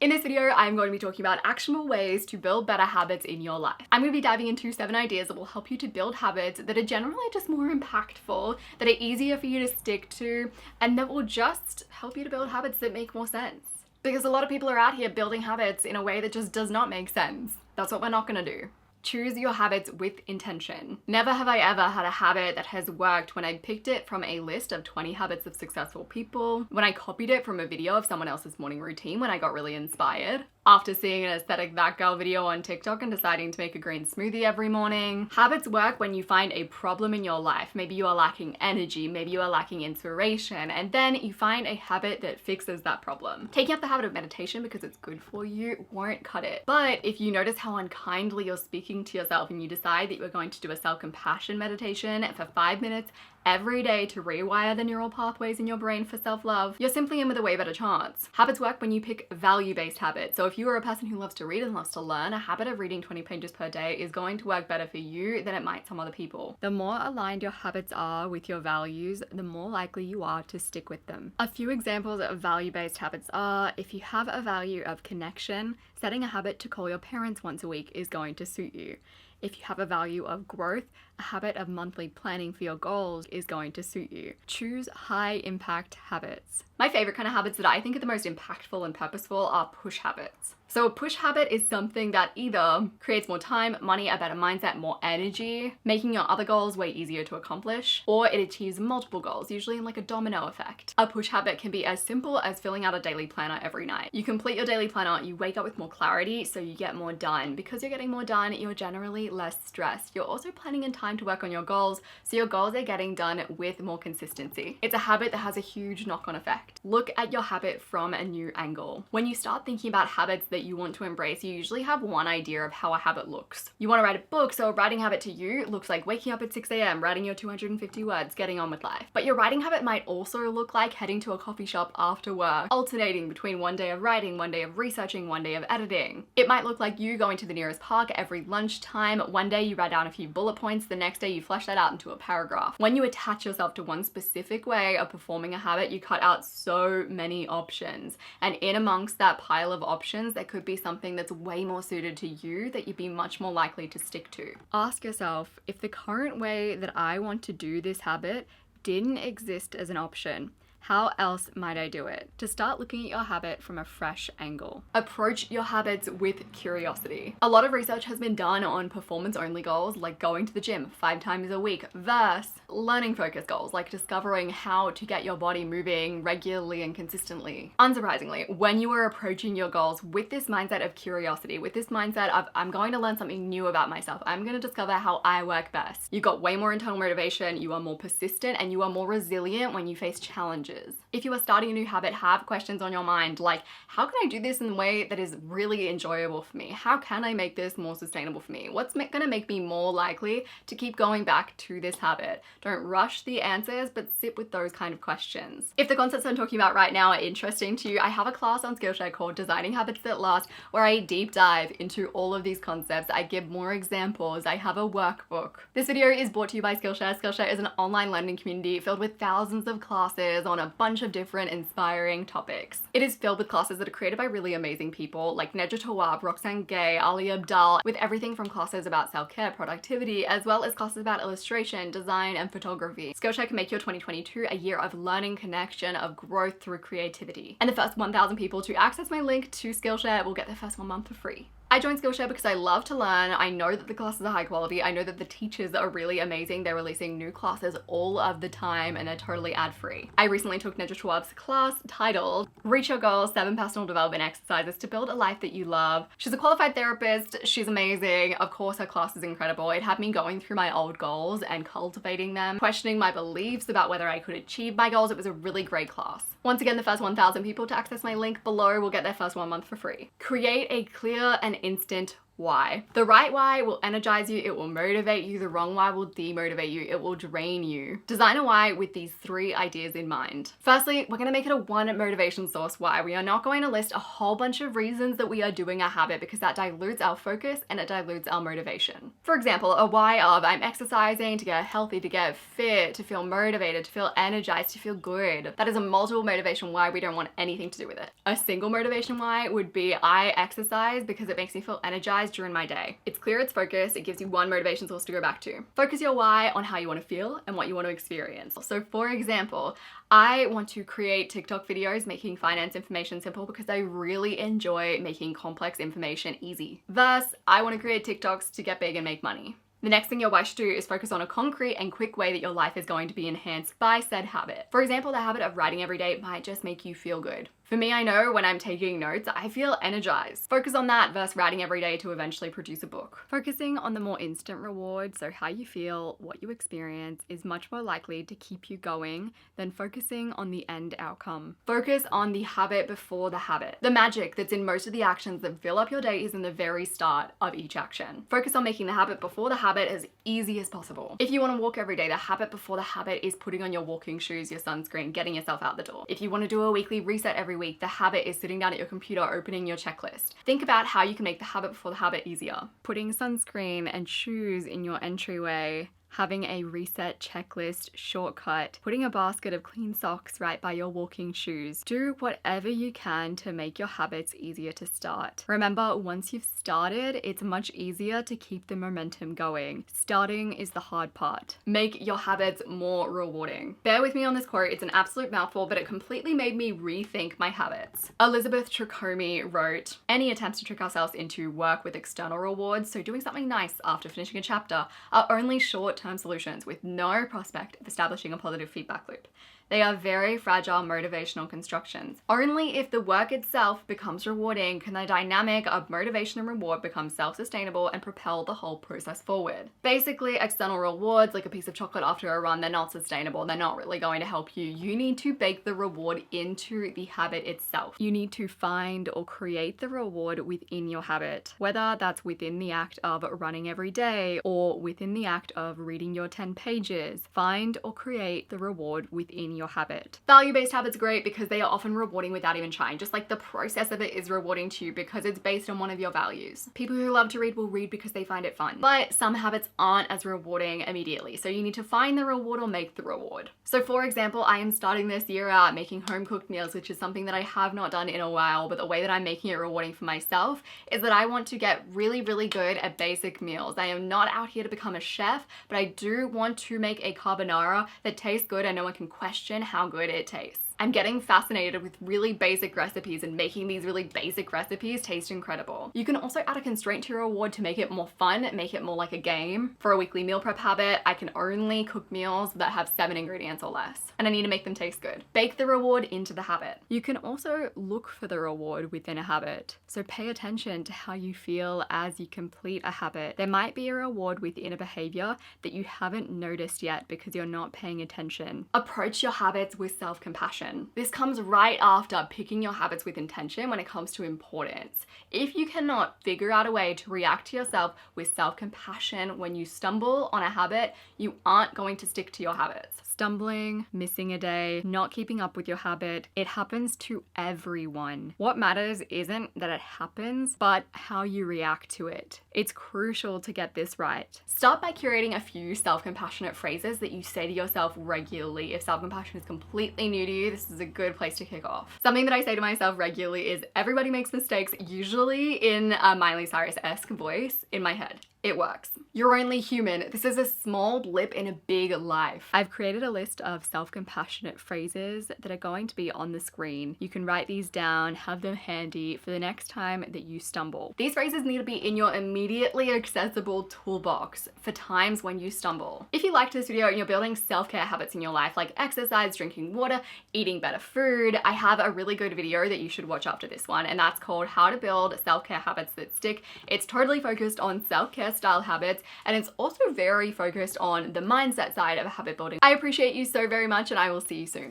In this video, I'm going to be talking about actionable ways to build better habits in your life. I'm going to be diving into 7 ideas that will help you to build habits that are generally just more impactful, that are easier for you to stick to, and that will just help you to build habits that make more sense. Because a lot of people are out here building habits in a way that just does not make sense. That's what we're not going to do. Choose your habits with intention. Never have I ever had a habit that has worked when I picked it from a list of 20 habits of successful people, when I copied it from a video of someone else's morning routine when I got really inspired, after seeing an aesthetic that girl video on TikTok and deciding to make a green smoothie every morning. Habits work when you find a problem in your life. Maybe you are lacking energy, maybe you are lacking inspiration, and then you find a habit that fixes that problem. Taking up the habit of meditation because it's good for you won't cut it. But if you notice how unkindly you're speaking to yourself and you decide that you're going to do a self-compassion meditation for 5 minutes every day to rewire the neural pathways in your brain for self-love, you're simply in with a way better chance. Habits work when you pick value-based habits. So if you are a person who loves to read and loves to learn, a habit of reading 20 pages per day is going to work better for you than it might some other people. The more aligned your habits are with your values, the more likely you are to stick with them. A few examples of value-based habits are, if you have a value of connection, setting a habit to call your parents once a week is going to suit you. If you have a value of growth, a habit of monthly planning for your goals is going to suit you. Choose high impact habits. My favorite kind of habits that I think are the most impactful and purposeful are push habits. So a push habit is something that either creates more time, money, a better mindset, more energy, making your other goals way easier to accomplish, or it achieves multiple goals, usually in like a domino effect. A push habit can be as simple as filling out a daily planner every night. You complete your daily planner, you wake up with more clarity, so you get more done. Because you're getting more done, you're generally less stressed. You're also planning in time to work on your goals, so your goals are getting done with more consistency. It's a habit that has a huge knock-on effect. Look at your habit from a new angle. When you start thinking about habits that you want to embrace, you usually have one idea of how a habit looks. You want to write a book, so a writing habit to you looks like waking up at 6 a.m, writing your 250 words, getting on with life. But your writing habit might also look like heading to a coffee shop after work, alternating between one day of writing, one day of researching, one day of editing. It might look like you going to the nearest park every lunchtime. One day you write down a few bullet points, the next day you flesh that out into a paragraph. When you attach yourself to one specific way of performing a habit, you cut out so many options. And in amongst that pile of options, there could be something that's way more suited to you that you'd be much more likely to stick to. Ask yourself, if the current way that I want to do this habit didn't exist as an option, how else might I do it? To start looking at your habit from a fresh angle. Approach your habits with curiosity. A lot of research has been done on performance-only goals, like going to the gym 5 times a week, versus learning-focused goals, like discovering how to get your body moving regularly and consistently. Unsurprisingly, when you are approaching your goals with this mindset of curiosity, with this mindset of, I'm going to learn something new about myself, I'm going to discover how I work best, you've got way more internal motivation, you are more persistent, and you are more resilient when you face challenges. If you are starting a new habit, have questions on your mind like, how can I do this in a way that is really enjoyable for me? How can I make this more sustainable for me? What's going to make me more likely to keep going back to this habit? Don't rush the answers, but sit with those kind of questions. If the concepts I'm talking about right now are interesting to you, I have a class on Skillshare called Designing Habits That Last, where I deep dive into all of these concepts. I give more examples. I have a workbook. This video is brought to you by Skillshare. Skillshare is an online learning community filled with thousands of classes on a bunch of different inspiring topics. It is filled with classes that are created by really amazing people like Nedra Tawwab, Roxanne Gay, Ali Abdal, with everything from classes about self-care, productivity, as well as classes about illustration, design, and photography. Skillshare can make your 2022 a year of learning, connection, of growth through creativity. And the first 1,000 people to access my link to Skillshare will get their first 1 month for free. I joined Skillshare because I love to learn. I know that the classes are high quality. I know that the teachers are really amazing. They're releasing new classes all of the time and they're totally ad-free. I recently took Nedra Tawwab's class titled Reach Your Goals, 7 Personal Development Exercises to Build a Life That You Love. She's a qualified therapist. She's amazing. Of course, her class is incredible. It had me going through my old goals and cultivating them, questioning my beliefs about whether I could achieve my goals. It was a really great class. Once again, the first 1,000 people to access my link below will get their first 1 month for free. Create a clear and instant why. The right why will energize you, it will motivate you. The wrong why will demotivate you, it will drain you. Design a why with these 3 ideas in mind. Firstly, we're gonna make it a one motivation source why. We are not going to list a whole bunch of reasons that we are doing a habit because that dilutes our focus and it dilutes our motivation. For example, a why of I'm exercising to get healthy, to get fit, to feel motivated, to feel energized, to feel good. That is a multiple motivation why. We don't want anything to do with it. A single motivation why would be I exercise because it makes me feel energized during my day. It's clear, it's focused, it gives you one motivation source to go back to. Focus your why on how you want to feel and what you want to experience. So for example, I want to create TikTok videos making finance information simple because I really enjoy making complex information easy. Thus, I want to create TikToks to get big and make money. The next thing your why should do is focus on a concrete and quick way that your life is going to be enhanced by said habit. For example, the habit of writing every day might just make you feel good. For me, I know when I'm taking notes, I feel energized. Focus on that versus writing every day to eventually produce a book. Focusing on the more instant reward, so how you feel, what you experience, is much more likely to keep you going than focusing on the end outcome. Focus on the habit before the habit. The magic that's in most of the actions that fill up your day is in the very start of each action. Focus on making the habit before the habit as easy as possible. If you want to walk every day, the habit before the habit is putting on your walking shoes, your sunscreen, getting yourself out the door. If you want to do a weekly reset every week, the habit is sitting down at your computer, opening your checklist. Think about how you can make the habit before the habit easier. Putting sunscreen and shoes in your entryway, having a reset checklist shortcut, putting a basket of clean socks right by your walking shoes. Do whatever you can to make your habits easier to start. Remember, once you've started, it's much easier to keep the momentum going. Starting is the hard part. Make your habits more rewarding. Bear with me on this quote, it's an absolute mouthful, but it completely made me rethink my habits. Elizabeth Tricomi wrote, "Any attempts to trick ourselves into work with external rewards, so doing something nice after finishing a chapter, are only short-term solutions with no prospect of establishing a positive feedback loop. They are very fragile motivational constructions. Only if the work itself becomes rewarding can the dynamic of motivation and reward become self-sustainable and propel the whole process forward." Basically, external rewards, like a piece of chocolate after a run, they're not sustainable. They're not really going to help you. You need to bake the reward into the habit itself. You need to find or create the reward within your habit, whether that's within the act of running every day or within the act of reading your 10 pages. Find or create the reward within your habit. Value-based habits are great because they are often rewarding without even trying. Just like the process of it is rewarding to you because it's based on one of your values. People who love to read will read because they find it fun. But some habits aren't as rewarding immediately. So you need to find the reward or make the reward. So for example, I am starting this year out making home-cooked meals, which is something that I have not done in a while, but the way that I'm making it rewarding for myself is that I want to get really, really good at basic meals. I am not out here to become a chef, but I do want to make a carbonara that tastes good and no one can question how good it tastes. I'm getting fascinated with really basic recipes and making these really basic recipes taste incredible. You can also add a constraint to your reward to make it more fun, make it more like a game. For a weekly meal prep habit, I can only cook meals that have 7 ingredients or less, and I need to make them taste good. Bake the reward into the habit. You can also look for the reward within a habit. So pay attention to how you feel as you complete a habit. There might be a reward within a behavior that you haven't noticed yet because you're not paying attention. Approach your habits with self-compassion. This comes right after picking your habits with intention when it comes to importance. If you cannot figure out a way to react to yourself with self-compassion when you stumble on a habit, you aren't going to stick to your habits. Stumbling, missing a day, not keeping up with your habit, it happens to everyone. What matters isn't that it happens, but how you react to it. It's crucial to get this right. Start by curating a few self-compassionate phrases that you say to yourself regularly. If self-compassion is completely new to you, this is a good place to kick off. Something that I say to myself regularly is everybody makes mistakes, usually in a Miley Cyrus-esque voice in my head. It works. You're only human. This is a small blip in a big life. I've created a list of self-compassionate phrases that are going to be on the screen. You can write these down, have them handy for the next time that you stumble. These phrases need to be in your immediately accessible toolbox for times when you stumble. If you liked this video and you're building self-care habits in your life, like exercise, drinking water, eating better food, I have a really good video that you should watch after this one, and that's called How to Build Self-Care Habits That Stick. It's totally focused on self-care style habits, and it's also very focused on the mindset side of habit building. I appreciate you so very much, and I will see you soon.